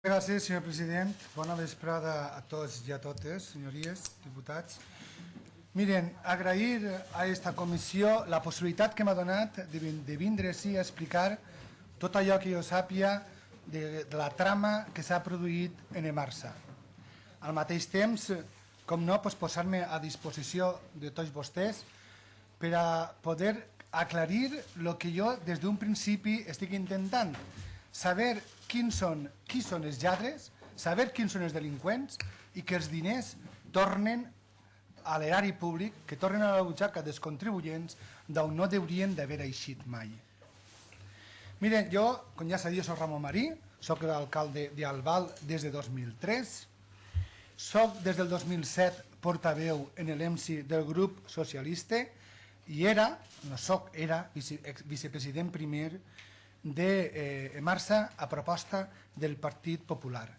Gràcies, senyor president. Bona vesprada a tots i a totes, senyories, diputats. Miren, agrair a esta comissió la possibilitat que m'ha donat de vindre així a explicar tot allò que jo sàpia de la trama que s'ha produït en Emarsa. Al mateix temps, com no, posar-me a disposició de tots vostès per a poder aclarir el que jo des d'un principi estic intentant, saber qui són els lladres, saber quins són els delinqüents i que els diners tornen a l'erari públic, que tornen a la butxaca dels contribuents d'on no haurien d'haver eixit mai. Miren, jo, com ja s'ha dit, soc Ramon Marí, soc l'alcalde d'Albal des de 2003, soc des del 2007 portaveu en l'EMSI del grup socialista i era vicepresident primer de Emarsa a proposta del Partit Popular.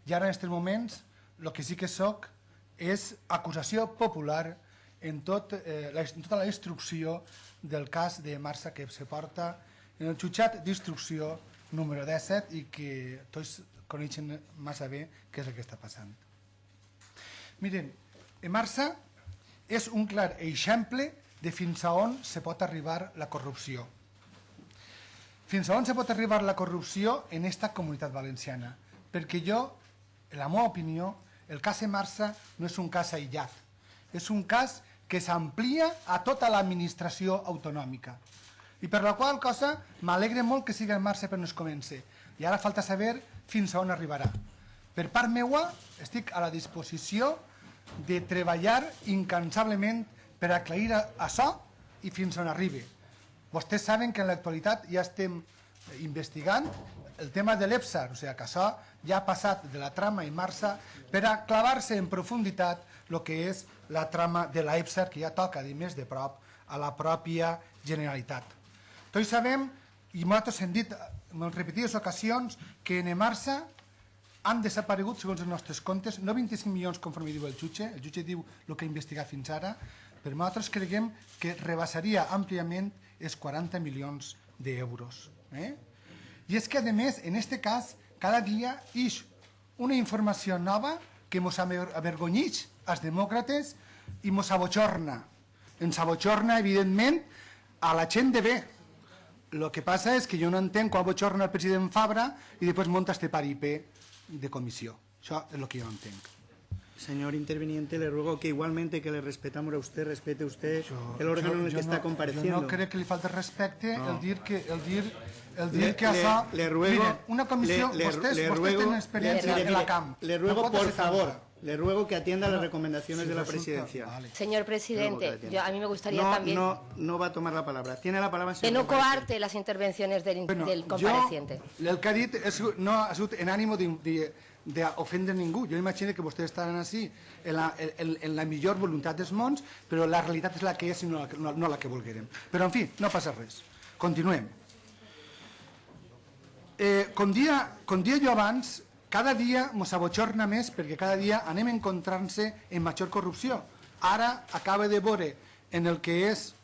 I ara en aquests moments el que sí que soc és acusació popular en tota la instrucció del cas d'Emarsa que se porta en el jutjat d'instrucció número 17 i que tots coneixen massa bé què és el que està passant. Miren, Emarsa és un clar exemple de fins a on se pot arribar la corrupció. Fins a on se pot arribar la corrupció en esta comunitat valenciana? Perquè jo, en la meva opinió, el cas Emarsa no és un cas aïllat. És un cas que s'amplia a tota l'administració autonòmica. I per la qual cosa m'alegra molt que sigui Emarsa per on es comença. I ara falta saber fins a on arribarà. Per part meua, estic a la disposició de treballar incansablement per aclarir això i fins on arribi. Vostès saben que en l'actualitat ja estem investigant el tema de l'EPSAR, o sigui que això ja ha passat de la trama Emarsa per a clavar-se en profunditat el que és la trama de l'EPSAR, que ja toca de més de prop a la pròpia Generalitat. Tots sabem, i nosaltres hem dit en repetides ocasions, que en Emarsa han desaparegut, segons els nostres comptes, no 25 milions conforme diu el jutge diu el que ha investigat fins ara, però nosaltres creiem que rebassaria àmpliament els 40 milions d'euros. I és que, a més, en aquest cas, cada dia ix una informació nova que ens avergonyeix als demòcrates i ens abotxorna. Ens abotxorna, evidentment, a la gent de bé. El que passa és que jo no entenc quan abotxorna el president Fabra i després munta este paripé de comissió. Això és el que jo no entenc. Señor interviniente, le ruego que igualmente que le respetamos a usted, respete usted el órgano en el que está compareciendo. Yo no creo que le falte respecte el dir que això... Le ruego... Miren, una comissió, vostès tenen experiència en la camp. Le ruego, por favor, le ruego que atienda las recomendaciones de la presidencia. Señor presidente, a mí me gustaría también... No va a tomar la palabra. Tiene la palabra... Que no coarte las intervenciones del compareciente. El que ha dit no ha sigut en ànimo d'ofendre ningú. Jo imagino que vostès estaran així en la millor voluntat dels mons, però la realitat és la que és i no la que volguérem. Però, en fi, no passa res. Continuem. Com dia jo abans, cada dia ens abotxorna més perquè cada dia anem encontrant-se en major corrupció. Ara acaba de veure en el que és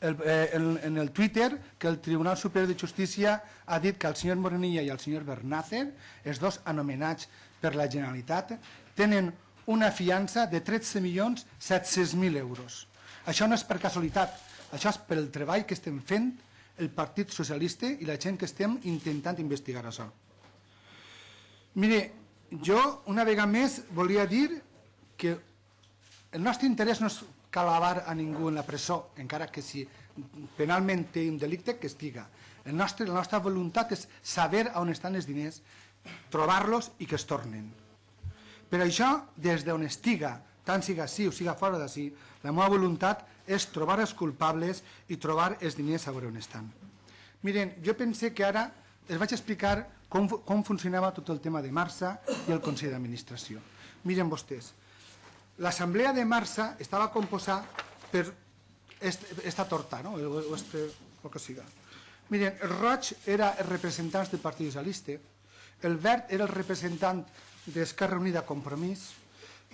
en el Twitter que el Tribunal Superior de Justícia ha dit que el senyor Morenilla i el senyor Bernácer, els dos anomenats per la Generalitat, tenen una fiança de 13.700.000 euros. Això no és per casualitat, això és per el treball que estem fent el Partit Socialista i la gent que estem intentant investigar això. Mire, jo una vegada més volia dir que el nostre interès no és calavar a ningú en la presó, encara que si penalment té un delicte, que estiga. La nostra voluntat és saber on estan els diners, trobar-los i que es tornen. Per això, des d'on estiga, tant siga sí o siga fora d'ací, la meva voluntat és trobar els culpables i trobar els diners a veure on estan. Miren, jo pensé que ara els vaig explicar com funcionava tot el tema de Emarsa i el Consell d'Administració. Miren vostès, l'Assemblea de Emarsa estava composada per esta torta, no? O que siga. Miren, el roig era el representant del Partit Socialista, el verd era el representant d'Esquerra Unida Compromís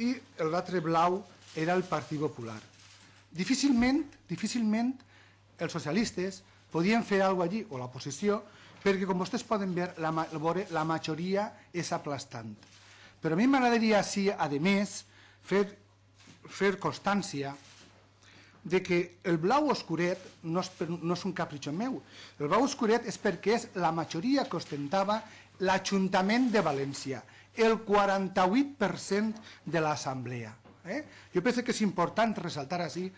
i l'altre blau era el Partit Popular. Difícilment els socialistes podien fer alguna cosa allí, o l'oposició, perquè com vostès poden veure, la majoria és aplastant. Però a mi m'agradaria, sí, a més, fer constància de que el blau oscuret no és un capritxo meu. El blau oscuret és perquè és la majoria que ostentava l'Ajuntament de València, el 48% de l'Assemblea. Jo penso que és important ressaltar així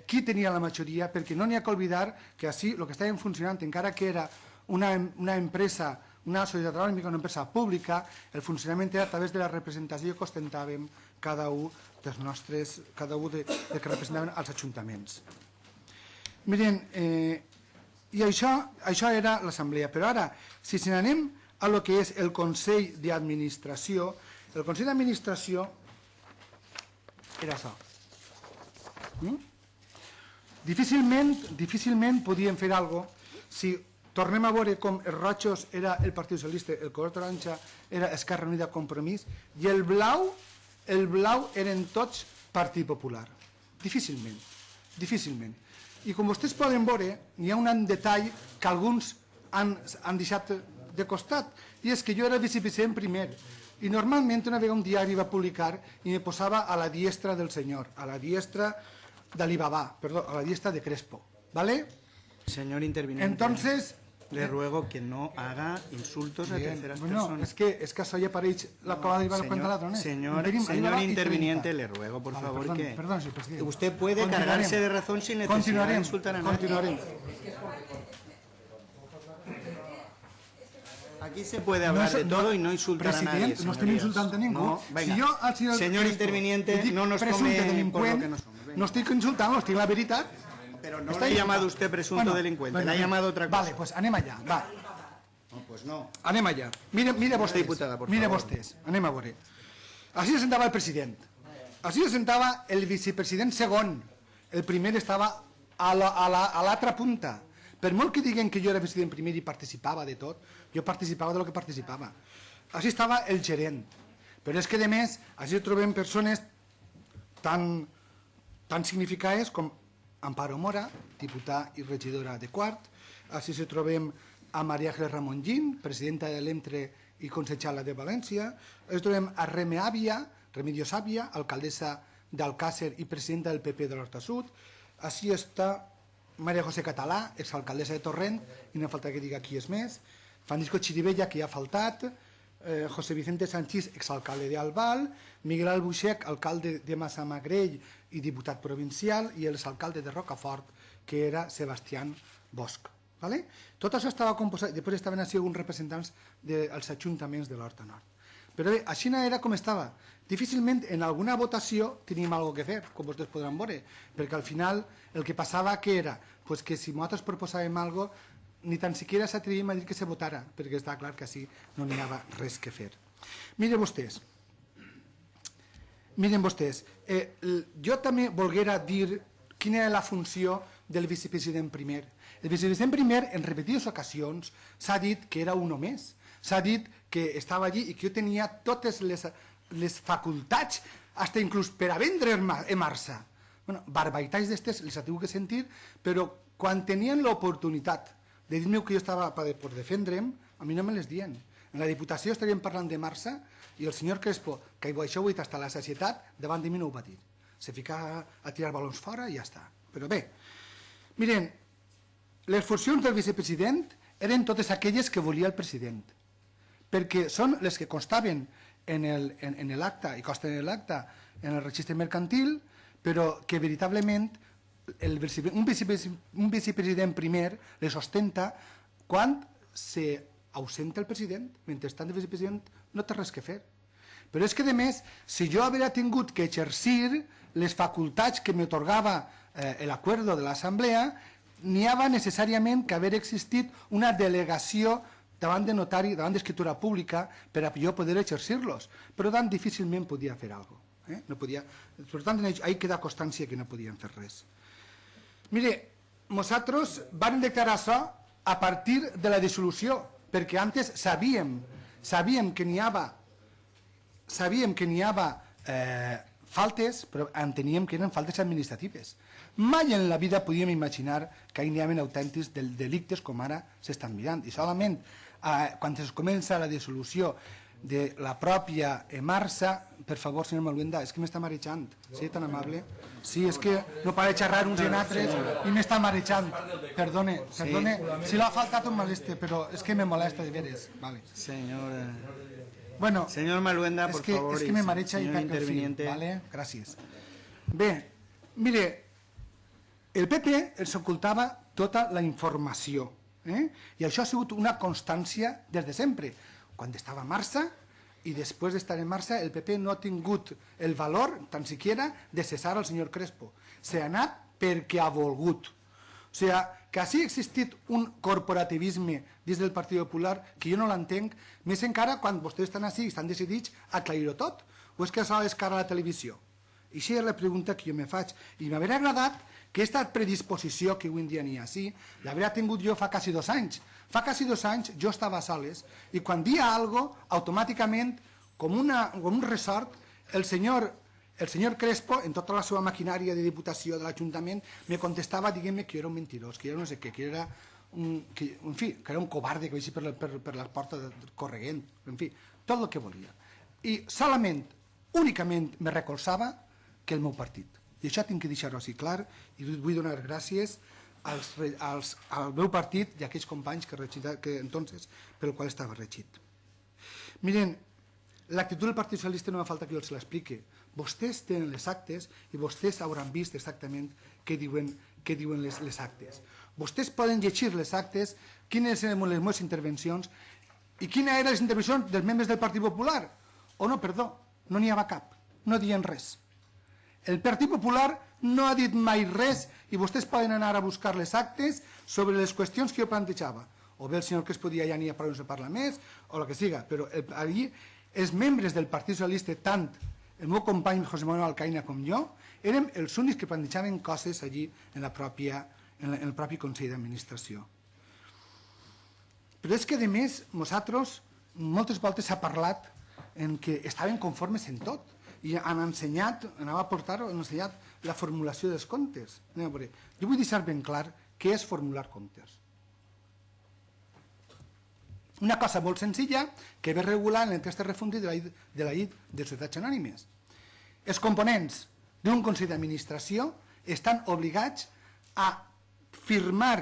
qui tenia la majoria, perquè no n'hi ha que oblidar que així el que estàvem funcionant, encara que era una empresa, una societat anònima, una empresa pública, el funcionament era a través de la representació que ostentàvem cada un dels nostres, cada un que representaven els ajuntaments. Miren, i això era l'assemblea, però ara, si se n'anem a lo que és el Consell d'Administració, el Consell d'Administració era això. Difícilment podíem fer alguna cosa si tornem a veure com els rojos era el Partit Socialista, el color taronja era Esquerra Unida Compromís i el blau eren tots Partit Popular. Difícilment. I com vostès poden veure, hi ha un detall que alguns han deixat de costat, i és que jo era vicepresident primer, i normalment una vegada un diari va publicar i me posava a la diestra del senyor, a la diestra d'Alibaba, perdó, a la diestra de Crespo, ¿vale? Señor interviniente. Entonces, le ruego que no haga insultos a terceras bueno, personas. Es que això ja apareix l'acabada de cuenta la tronera. Señor interviniente, le ruego, por favor, que... Perdón, señor presidente. Usted puede cargarse de razón sin necesidad de insultar a nadie. Continuarem. Aquí se puede hablar de todo y no insultar a nadie, no estem insultant a ningú. No, venga. Señor interviniente, no nos tome por lo que no somos. No estic insultant, no estic la veritat. Pero no le ha llamado usted presunto delincuente, le ha llamado otra cosa. Vale, pues anem allà, va. No, pues no. Anem allà. Mire vostès, anem a veure. Així se sentava el president. Així se sentava el vicepresident segon. El primer estava a l'altra punta. Per molt que diguen que jo era president primer i participava de tot, jo participava de lo que participava. Així estava el gerent. Però és que, a més, així trobem persones tan significades com Amparo Mora, diputada i regidora de Quart. Així se trobem a María Ángeles Ramongín, presidenta de l'Entre i consejala de València. Així trobem a Remedio Sàvia, alcaldessa d'Alcàsser i presidenta del PP de l'Horta Sud. Així està María José Català, exalcaldessa de Torrent, i no falta que diga qui és més. Francisco Chirivella, que ja ha faltat. José Vicente Sanchís, exalcalde d'Albal. Miguel Albuixec, alcalde de Massamagrell i diputat provincial, i l'exalcalde de Rocafort, que era Sebastián Bosch. Tot això estava composat, després estaven així alguns representants dels ajuntaments de l'Horta Nord. Però bé, així era com estava. Difícilment en alguna votació teníem alguna cosa a fer, com vostès podran veure, perquè al final el que passava que era que si nosaltres proposàvem alguna cosa, ni tan siquiera s'atrevim a dir que se votara, perquè està clar que així no n'hi havia res que fer. Miren vostès, jo també volguera dir quina era la funció del vicepresident primer. El vicepresident primer, en repetides ocasions, s'ha dit que era un només. S'ha dit que estava allí i que jo tenia totes les facultats, fins inclús per a vendre Emarsa. Barbaritats d'estes les ha tingut que sentir, però quan tenien l'oportunitat de dir-me que jo estava per defendre'm, a mi no me les dien. En la Diputació estaríem parlant de Marsa i el senyor Crespo, que això ho ha dit fins a la societat, davant de mi no ho va dir. Se fica a tirar balons fora i ja està. Però bé, miren, les funcions del vicepresident eren totes aquelles que volia el president, perquè són les que constaven en l'acte i consten en l'acte en el registre mercantil, però que veritablement un vicepresident primer les ostenta quan s'ausenta el president. Mentrestant el vicepresident no té res que fer. Però és que, a més, si jo havia tingut que exercir les facultats que m'atorgava l'acuerdo de l'Assemblea, n'hi havia necessàriament que haver existit una delegació davant de notari, davant d'escriptura pública, per a jo poder exercir-los. Per tant, difícilment podia fer alguna cosa. Per tant, ahí queda constància que no podien fer res. Mire, nosaltres vam declarar això a partir de la dissolució, perquè antes sabíem que n'hi havia faltes, però enteníem que eren faltes administratives. Mai en la vida podíem imaginar que hi havia autèntics delictes com ara s'estan mirant. I solament quan es comença la dissolució de la pròpia Emarsa, per favor, senyor Maluenda, és que m'està marejant, sí, tan amable. Sí, és que no para de xerrar uns i altres i m'està marejant. Perdone, si l'ha faltat un maleste, però és que me molesta de veres. Señor Maluenda, por favor. És que me mareja i perc el fil. Gràcies. Bé, mire, el PP ens ocultava tota la informació, i això ha sigut una constància des de sempre. Quan estava a Marsa i després d'estar en Marsa, el PP no ha tingut el valor, tan siquiera, de cessar el senyor Crespo. S'ha anat perquè ha volgut. O sigui, que hagi existit un corporativisme dins del Partit Popular que jo no l'entenc, més encara quan vostès estan així i estan decidits a aclarir-ho tot, o és que això és cara a la televisió? I això és la pregunta que jo me faig. I m'hauria agradat que aquesta predisposició que avui en dia n'hi ha així, l'hauria tingut jo fa quasi 2 anys. Fa quasi 2 anys jo estava a soles i quan dia algo, automàticament, com un ressort, el senyor Crespo, en tota la seva maquinària de diputació de l'Ajuntament, me contestava dient-me que jo era un mentirós, que jo no sé què, que era un covarde que vaig per la porta corregent, en fi, tot el que volia. I solament, únicament me recolzava que el meu partit. I això tinc que deixar-ho així clar i vull donar gràcies al meu partit i a aquells companys que entonces pel qual estava regit. Miren, l'actitud del Partit Socialista no fa falta que jo els l'expliqui. Vostès tenen les actes i vostès hauran vist exactament què diuen les actes. Vostès poden llegir les actes, quines eren les meves intervencions i quines eren les intervencions dels membres del Partit Popular. O no, perdó, no n'hi havia cap, no dient res. El Partit Popular no ha dit mai res i vostès poden anar a buscar les actes sobre les qüestions que jo plantejava. O bé el senyor Crespo ja n'hi ha prou, no se parla més, o el que siga, però allí els membres del Partit Socialista, tant el meu company José Manuel Alcaina com jo, érem els únics que plantejaven coses allí en el propi Consell d'Administració. Però és que, a més, nosaltres moltes voltes s'ha parlat en que estaven conformes en tot i han ensenyat, han ensenyat la formulació dels comptes. Jo vull deixar ben clar què és formular comptes. Una cosa molt senzilla que ve regular en l'enquesta refundi de la llei de societats anònimes. Els components d'un Consell d'Administració estan obligats a firmar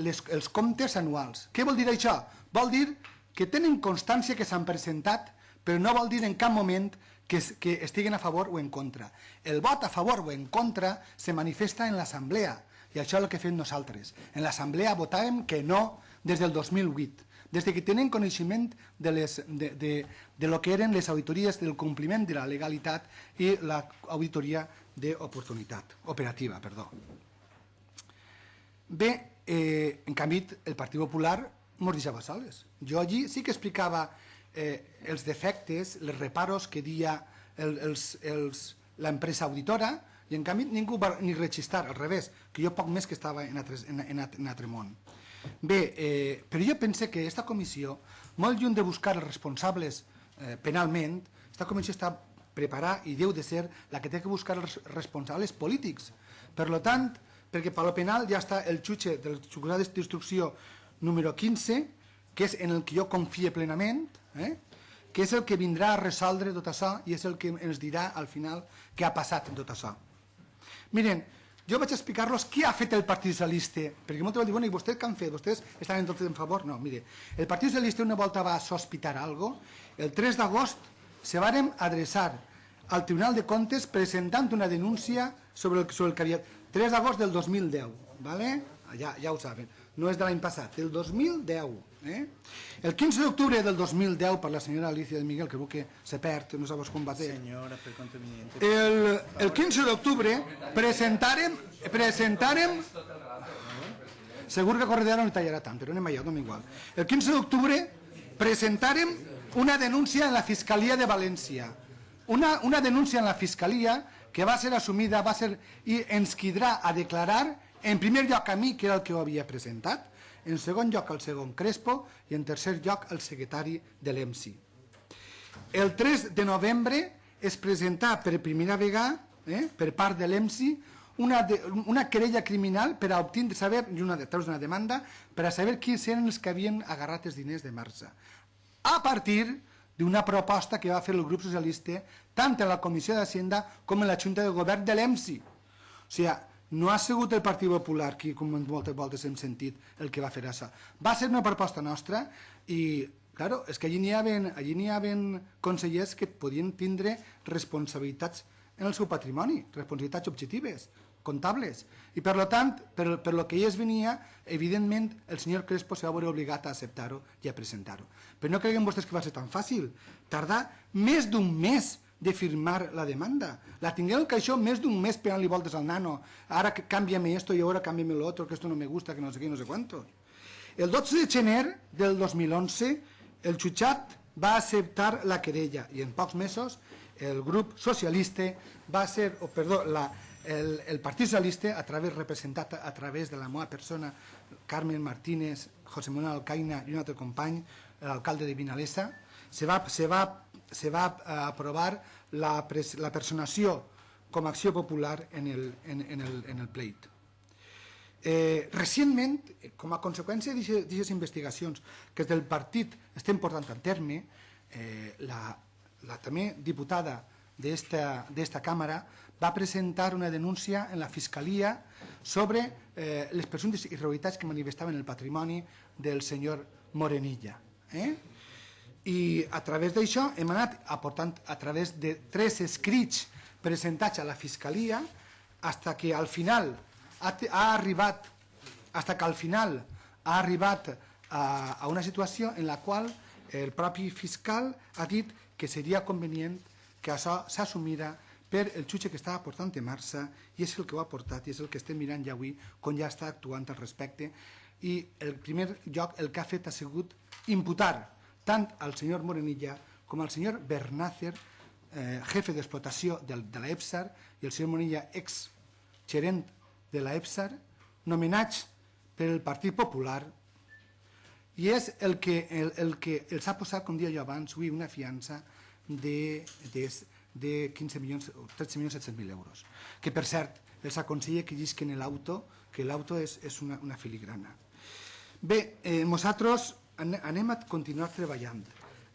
els comptes anuals. Què vol dir això? Vol dir que tenen constància que s'han presentat, però no vol dir en cap moment que estiguen a favor o en contra. El vot a favor o en contra se manifesta en l'assemblea, i això és el que fem nosaltres. En l'assemblea votàvem que no des del 2008, des que tenen coneixement de lo que eren les auditories del compliment de la legalitat i l'auditoria d'oportunitat operativa. Bé, en canvi, el Partit Popular mos deixava soles. Jo allí sí que explicava els defectes, els reparos que deia l'empresa auditora i en canvi ningú va ni registrar, al revés, que jo poc més que estava en altre món. Bé, però jo pense que aquesta comissió, molt lluny de buscar els responsables penalment, aquesta comissió està preparada i deu de ser la que té que buscar els responsables polítics. Per tant, perquè per lo penal ja està el jutge del juzgat d'instrucció número 15, que és en el que jo confie plenament, que és el que vindrà a resoldre tot això i és el que ens dirà al final què ha passat en tot això. Miren, jo vaig explicar-los què ha fet el Partit Socialista, perquè molts van dir, bueno, i vostès què han fet? Vostès estan tots en favor? No, mire, el Partit Socialista una volta va sospitar alguna cosa, el 3 d'agost se varen adreçar al Tribunal de Comptes presentant una denúncia sobre el que havia... 3 d'agost del 2010, ja ho saben, no és de l'any passat, del 2010. El 15 d'octubre del 2010, per la senyora Alicia de Miguel, que veu que se perd, no sabeu com va ser. El 15 d'octubre presentarem... Segur que Corredera no li tallarà tant, però anem allà, dona igual. El 15 d'octubre presentarem una denúncia en la Fiscalia de València. Una denúncia en la Fiscalia que va ser assumida i ens quedarà a declarar en primer lloc a mi, que era el que ho havia presentat, en segon lloc al segon Crespo i en tercer lloc al secretari de l'EMSI. El 3 de novembre és presentar per primera vegada, per part de l'EMSI, una querella criminal per a obtindre saber, i una demanda, per a saber quins eren els que havien agarrat els diners de Marsa. A partir d'una proposta que va fer el grup socialista tant en la Comissió d'Hacienda com en la Junta de Govern de l'EMSI. O sigui, no ha sigut el Partit Popular, qui com moltes voltes hem sentit, el que va fer això. Va ser una proposta nostra i, claro, és que allí n'hi havia consellers que podien tindre responsabilitats en el seu patrimoni, responsabilitats objectives, comptables. I per tant, per lo que ells venia, evidentment el senyor Crespo se va veure obligat a acceptar-ho i a presentar-ho. Però no creguen vostès que va ser tan fàcil. Tardar més d'un mes de firmar la demanda. La tinguem que això més d'un mes pegant-li voltes al nano. Ara cámbiame esto y ahora cámbiame lo otro, que esto no me gusta, que no sé qué, no sé cuánto. El 12 de gener del 2011 el jutjat va acceptar la querella i en pocs mesos el grup socialista va ser, el Partit Socialista, representat a través de la meva persona, Carmen Martínez, José Manuel Alcaina i un altre company, l'alcalde de Vinalesa, se va aprovar la personació com a acció popular en el pleit. Recentment, com a conseqüència d'aquestes investigacions que des del partit estem portant a terme, la també diputada d'esta càmera va presentar una denúncia en la Fiscalia sobre les presumptes irregularitats que manifestaven el patrimoni del senyor Morenilla. I a través d'això hem anat aportant a través de 3 escrits presentats a la Fiscalia fins que al final ha arribat a una situació en la qual el propi fiscal ha dit que seria convenient que això s'assumira per el jutge que estava portant de Marsa i és el que ho ha portat i és el que estem mirant ja avui com ja està actuant al respecte i en primer lloc el que ha fet ha sigut imputar tant al senyor Morenilla com al senyor Bernácer, jefe d'explotació de l'EPSAR i el senyor Morenilla, ex-gerent de l'EPSAR, nomenats pel Partit Popular i és el que els ha posat, com deia jo abans, una fiança de 13.700.000 euros. Que, per cert, els aconsella que llisquen l'auto, que l'auto és una filigrana. Bé, nosaltres anem a continuar treballant.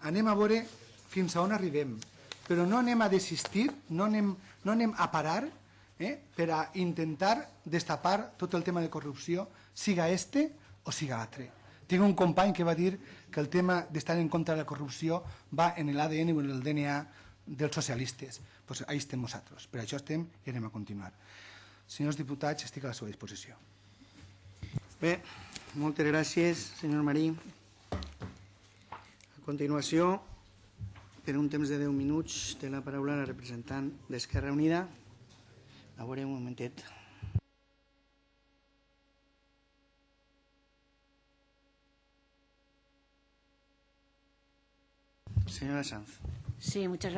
Anem a veure fins a on arribem. Però no anem a desistir, no anem a parar per a intentar destapar tot el tema de corrupció, siga este o siga altre. Tinc un company que va dir que el tema d'estar en contra de la corrupció va en l'ADN o en el DNA dels socialistes. Doncs ahí estem nosaltres. Per això estem i anem a continuar. Senyors diputats, estic a la seva disposició. Bé, moltes gràcies, senyor Marí. A continuació, per un temps de 10 minuts, té la paraula la representant d'Esquerra Unida. A veure un momentet. Señora Sanz. Sí, muchas gracias.